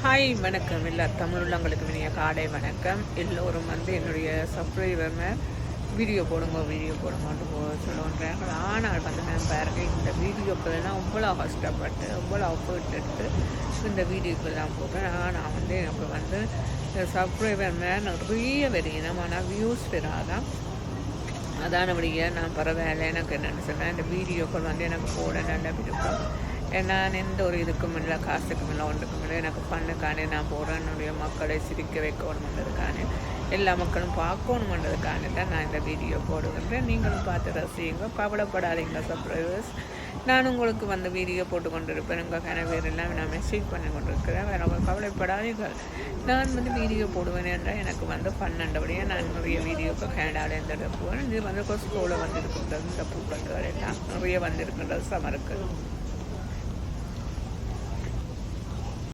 Hi வணக்கம் எல்லா தமிழ் உள்ளங்களுக்கு இனிய காலை வணக்கம். எல்லோரும் என்னுடைய சப்ஸ்கிரைபர்னு வீடியோ போடுங்கன்ட்டு சொல்லுவேன். ஆனால் நான் பாருங்க இந்த வீடியோக்கள்லாம் இவ்வளோ கஷ்டப்பட்டு இவ்வளோ அஃபர்ட் எடுத்து இந்த வீடியோக்கெல்லாம் போடுறேன். ஆனால் எனக்கு சப்ஸ்கிரைபர் நிறைய வரையினம், ஆனால் வியூஸ் பெறாதான். அதானபடியாக நான் பரவாயில்ல, எனக்கு என்னென்னு சொன்னேன், இந்த வீடியோக்கள் எனக்கு போட நல்ல விருப்பம். நான் எந்த ஒரு இதுக்கும் இல்லை, காசுக்கும் இல்லை, ஒன்றுக்கும் இல்லை. எனக்கு பண்ணுக்கானே நான் போகிறேன். என்னுடைய மக்களை சிரிக்க வைக்கணுன்றதுக்கான, எல்லா மக்களும் பார்க்கணுன்றதுக்கான தான் நான் இந்த வீடியோ போடுகின்றேன். நீங்களும் பார்த்து ரசிங்க, கவலைப்படாதீங்க சப்ஸ்கிரைபர்ஸ். நான் உங்களுக்கு வீடியோ போட்டு கொண்டு இருப்பேன். உங்கள் கனவேர் எல்லாம் நான் மெசேஜ் பண்ணி கொண்டு இருக்கிறேன். வேறு கவலைப்படாதீங்க. நான் வீடியோ போடுவேன் என்றால் எனக்கு பன்னெண்டபடியாக நான் நிறைய வீடியோக்கு கேனடாவில் இருந்துட்டு போவேன். இது கொஸ்கோவில் இருக்கின்றது. இந்த பூக்கட்டுகள் எல்லாம் நிறைய இருக்கின்றது சமருக்கு.